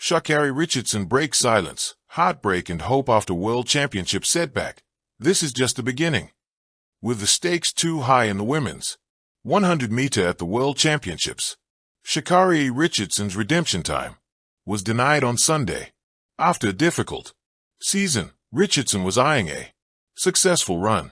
Sha'Carri Richardson breaks silence, heartbreak and hope after World Championship setback. This is just the beginning. With the stakes too high in the women's 100-meter at the World Championships, Sha'Carri Richardson's redemption time was denied on Sunday. After a difficult season, Richardson was eyeing a successful run.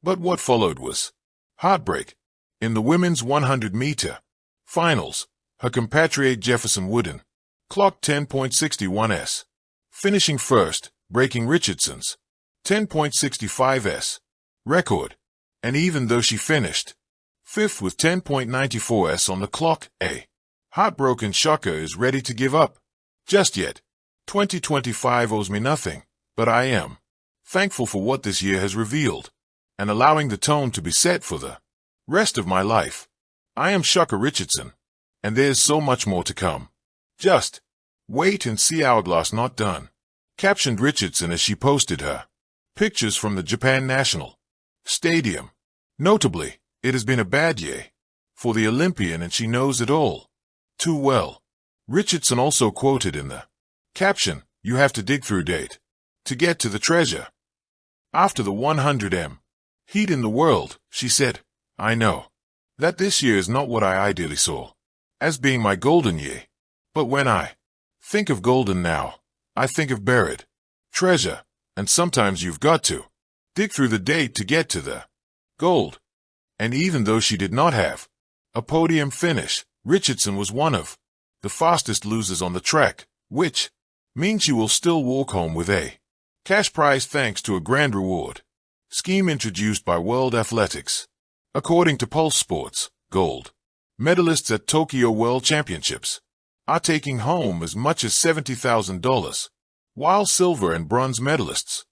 But what followed was heartbreak. In the women's 100-meter finals, her compatriot Jefferson Wooden clocked 10.61s, finishing first, breaking Richardson's 10.65s record. And even though she finished fifth with 10.94s on the clock, a heartbroken Sha'Carri is ready to give up. Just yet. 2025 owes me nothing, but I am thankful for what this year has revealed, and allowing the tone to be set for the rest of my life. I am Sha'Carri Richardson, and there's so much more to come. Just wait and see. Hourglass not done, captioned Richardson as she posted her pictures from the Japan National Stadium. Notably, it has been a bad year for the Olympian and she knows it all too well. Richardson also quoted in the caption, "You have to dig through date to get to the treasure." After the 100m heat in the world, she said, "I know that this year is not what I ideally saw as being my golden year. But when I think of golden now, I think of buried treasure, and sometimes you've got to dig through the date to get to the gold." And even though she did not have a podium finish, Richardson was one of the fastest losers on the track, which means she will still walk home with a cash prize thanks to a grand reward scheme introduced by World Athletics. According to Pulse Sports, gold medalists at Tokyo World Championships are taking home as much as $70,000, while silver and bronze medalists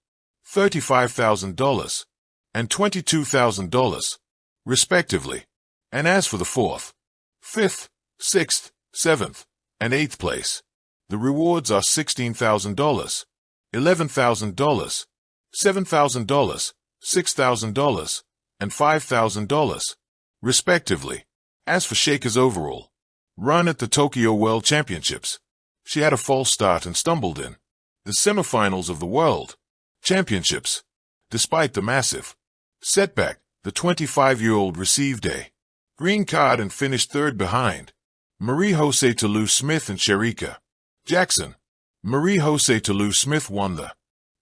$35,000 and $22,000, respectively. And as for the 4th, 5th, 6th, 7th, and 8th place, the rewards are $16,000, $11,000, $7,000, $6,000, and $5,000, respectively. As for Sha'Carri's overall run at the Tokyo World Championships, she had a false start and stumbled in the semifinals of the World Championships. Despite the massive setback, the 25-year-old received a green card and finished third behind Marie-José Toulouse-Smith and Shericka Jackson. Marie-José Toulouse-Smith won the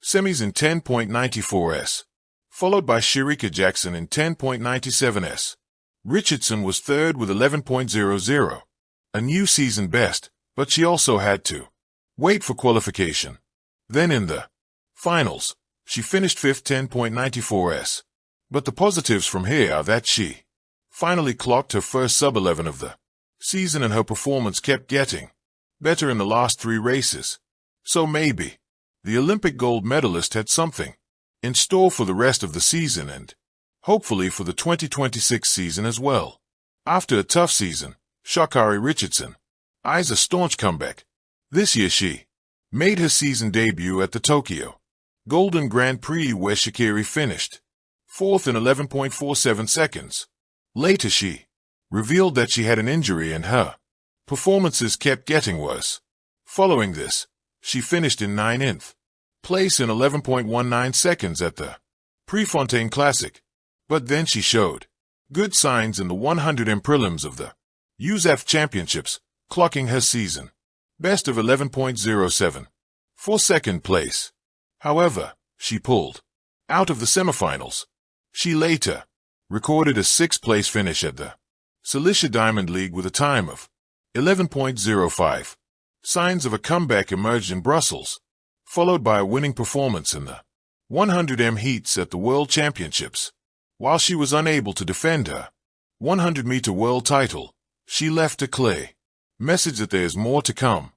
semis in 10.94s, followed by Shericka Jackson in 10.97s. Richardson was third with 11.00, a new season best, but she also had to wait for qualification. Then in the finals, she finished fifth 10.94s. But the positives from here are that she finally clocked her first sub-11 of the season and her performance kept getting better in the last 3 races. So maybe the Olympic gold medalist had something in store for the rest of the season and hopefully for the 2026 season as well. After a tough season, Sha'Carri Richardson eyes a staunch comeback. This year she made her season debut at the Tokyo Golden Grand Prix where Sha'Carri finished 4th in 11.47 seconds. Later she revealed that she had an injury and her performances kept getting worse. Following this, she finished in 9th place in 11.19 seconds at the Prefontaine Classic. But then she showed good signs in the 100m prelims of the USAF Championships, clocking her season best of 11.07 for second place. However, she pulled out of the semifinals. She later recorded a 6th-place finish at the Cilicia Diamond League with a time of 11.05. Signs of a comeback emerged in Brussels, followed by a winning performance in the 100m heats at the World Championships. While she was unable to defend her 100-meter world title, she left a clear message that there is more to come.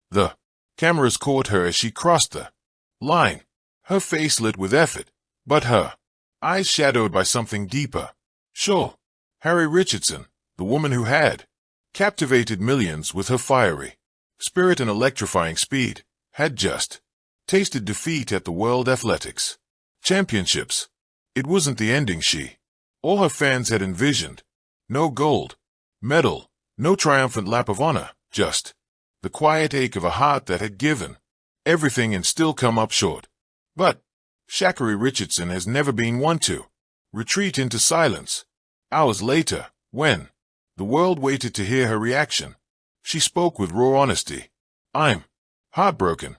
The cameras caught her as she crossed the line, her face lit with effort, but her eyes shadowed by something deeper. Sha'Carri Richardson, the woman who had captivated millions with her fiery spirit and electrifying speed, had just tasted defeat at the World Athletics Championships. It wasn't the ending she or her fans had envisioned. No gold medal, no triumphant lap of honor, just the quiet ache of a heart that had given everything and still come up short. But Sha'Carri Richardson has never been one to retreat into silence. Hours later, when the world waited to hear her reaction, she spoke with raw honesty. "I'm heartbroken,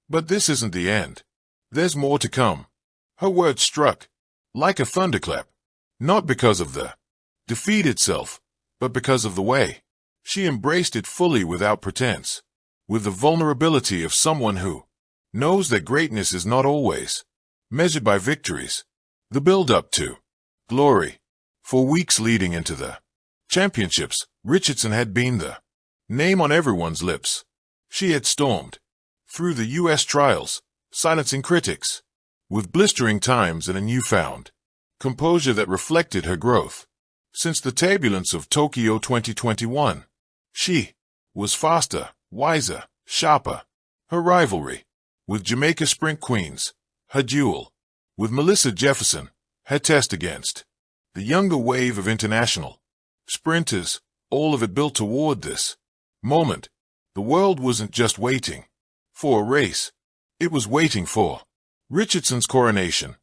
but this isn't the end. There's more to come." Her words struck like a thunderclap, not because of the defeat itself, but because of the way she embraced it fully without pretense, with the vulnerability of someone who knows that greatness is not always measured by victories. The build-up to glory. For weeks leading into the championships, Richardson had been the name on everyone's lips. She had stormed through the U.S. trials, silencing critics with blistering times and a newfound composure that reflected her growth. Since the turbulence of Tokyo 2021, she was faster, wiser, sharper. Her rivalry with Jamaica Sprint Queens, her duel with Melissa Jefferson, her test against the younger wave of international sprinters, all of it built toward this moment. The world wasn't just waiting for a race, it was waiting for Richardson's coronation.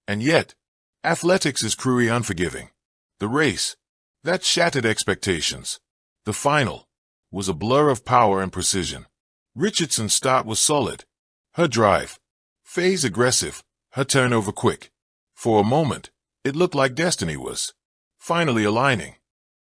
And yet, athletics is cruelly unforgiving. The race that shattered expectations, the final, was a blur of power and precision. Richardson's start was solid, her drive phase aggressive, her turnover quick. For a moment, it looked like destiny was finally aligning.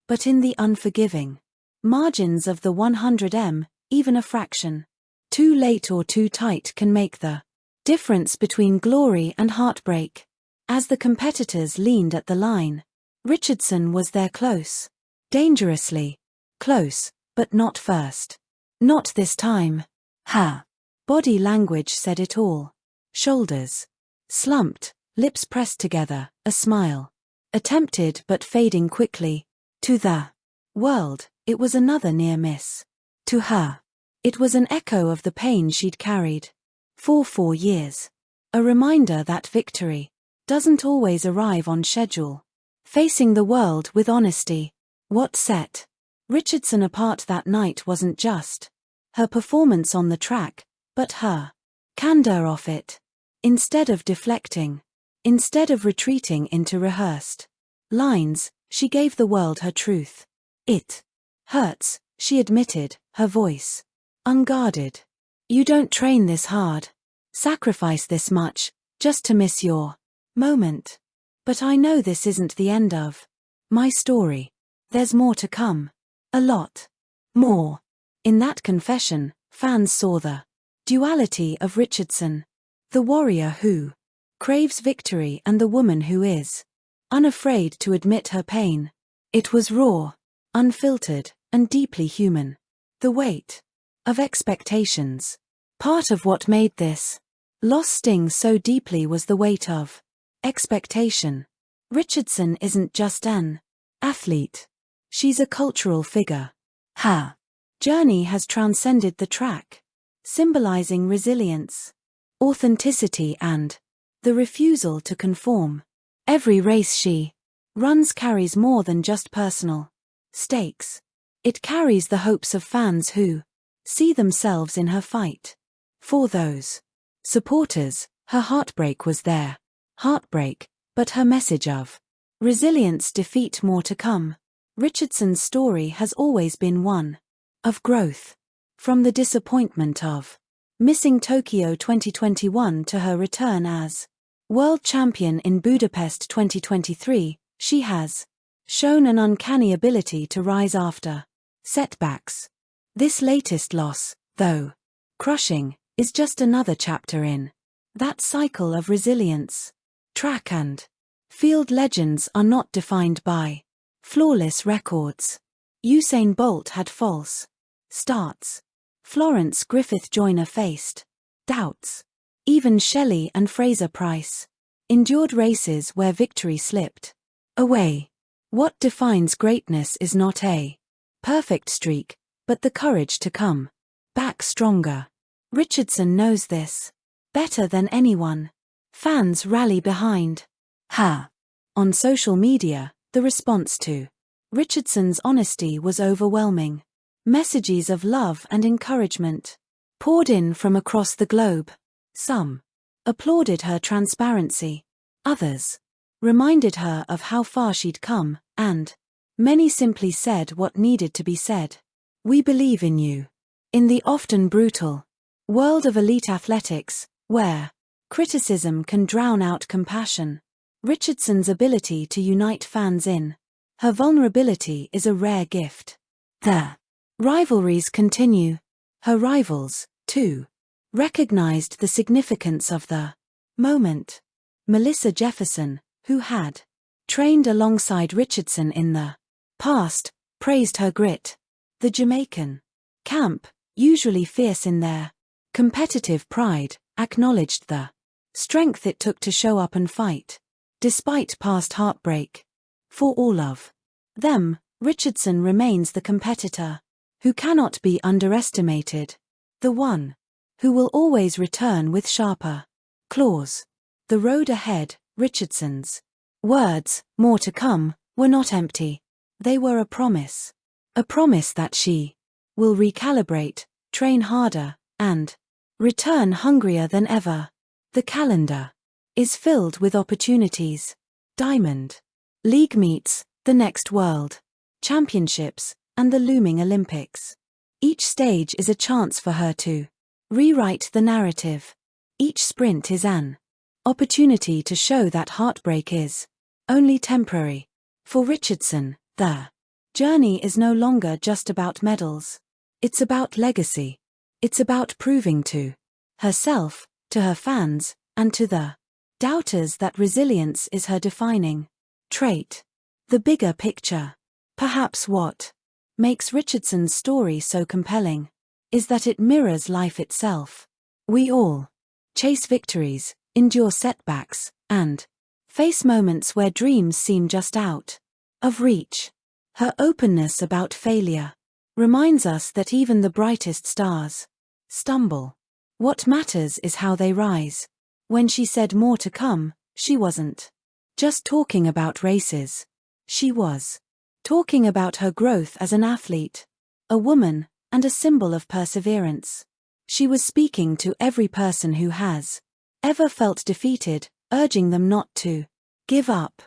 But in the unforgiving margins of the 100m, even a fraction too late or too tight can make the difference between glory and heartbreak. As the competitors leaned at the line, Richardson was there close, dangerously close, but not first. Not this time. Her body language said it all. Shoulders slumped, lips pressed together, a smile attempted but fading quickly. To the world, it was another near miss. To her, it was an echo of the pain she'd carried for 4 years. A reminder that victory doesn't always arrive on schedule. Facing the world with honesty. What set Richardson apart that night wasn't just her performance on the track, but her candor off it. Instead of deflecting, instead of retreating into rehearsed lines, she gave the world her truth. It hurts, she admitted, her voice unguarded. You don't train this hard, sacrifice this much, just to miss your moment. But I know this isn't the end of my story. There's more to come. A lot more. In that confession, fans saw the duality of Richardson. The warrior who craves victory and the woman who is unafraid to admit her pain. It was raw, unfiltered, and deeply human. The weight of expectations. Part of what made this loss sting so deeply was the weight of expectation. Richardson isn't just an athlete. She's a cultural figure. Her journey has transcended the track, symbolizing resilience, authenticity, and the refusal to conform. Every race she runs carries more than just personal stakes. It carries the hopes of fans who see themselves in her fight. For those supporters, her heartbreak was their heartbreak, but her message of resilience, defeat, more to come. Richardson's story has always been one of growth. From the disappointment of missing Tokyo 2021 to her return as world champion in Budapest 2023, she has shown an uncanny ability to rise after setbacks. This latest loss, though crushing, is just another chapter in that cycle of resilience. Track and field legends are not defined by flawless records. Usain Bolt had false starts. Florence Griffith Joyner faced doubts. Even Shelley and Fraser Price endured races where victory slipped away. What defines greatness is not a perfect streak, but the courage to come back stronger. Richardson knows this better than anyone. Fans rally behind her. On social media, the response to Richardson's honesty was overwhelming. Messages of love and encouragement poured in from across the globe. Some applauded her transparency. Others reminded her of how far she'd come, and many simply said what needed to be said. We believe in you. In the often brutal world of elite athletics, where criticism can drown out compassion, Richardson's ability to unite fans in her vulnerability is a rare gift. The rivalries continue. Her rivals, too, recognized the significance of the moment. Melissa Jefferson, who had trained alongside Richardson in the past, praised her grit. The Jamaican camp, usually fierce in their competitive pride, acknowledged the strength it took to show up and fight, despite past heartbreak. For all of them, Richardson remains the competitor who cannot be underestimated, the one who will always return with sharper claws. The road ahead, Richardson's words, more to come, were not empty. They were a promise that she will recalibrate, train harder, and return hungrier than ever. The calendar is filled with opportunities. Diamond League meets, the next World Championships, and the looming Olympics. Each stage is a chance for her to rewrite the narrative. Each sprint is an opportunity to show that heartbreak is only temporary. For Richardson, the journey is no longer just about medals. It's about legacy. It's about proving to herself, to her fans, and to the doubters that resilience is her defining trait. The bigger picture. Perhaps what makes Richardson's story so compelling is that it mirrors life itself. We all chase victories, endure setbacks, and face moments where dreams seem just out of reach. Her openness about failure reminds us that even the brightest stars stumble. What matters is how they rise. When she said more to come, she wasn't just talking about races. She was talking about her growth as an athlete, a woman, and a symbol of perseverance. She was speaking to every person who has ever felt defeated, urging them not to give up.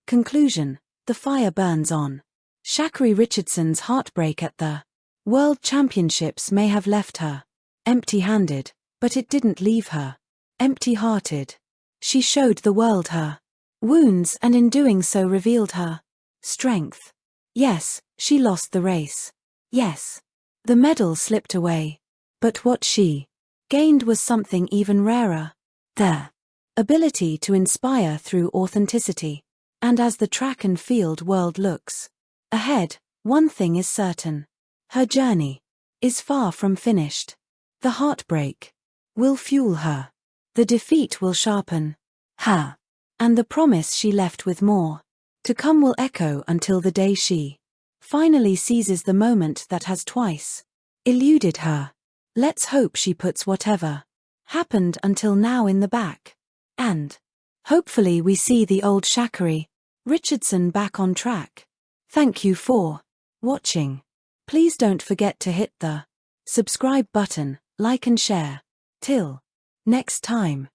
Conclusion: the fire burns on. Sha'Carri Richardson's heartbreak at the World Championships may have left her empty-handed, but it didn't leave her empty-hearted. She showed the world her wounds and in doing so revealed her strength. Yes, she lost the race. Yes, the medal slipped away. But what she gained was something even rarer. The ability to inspire through authenticity. And as the track and field world looks ahead, one thing is certain. Her journey is far from finished. The heartbreak will fuel her. The defeat will sharpen her. And the promise she left with more to come will echo until the day she finally seizes the moment that has twice eluded her. Let's hope she puts whatever happened until now in the back. And hopefully we see the old Sha'Carri Richardson back on track. Thank you for watching. Please don't forget to hit the subscribe button, like and share. Till next time.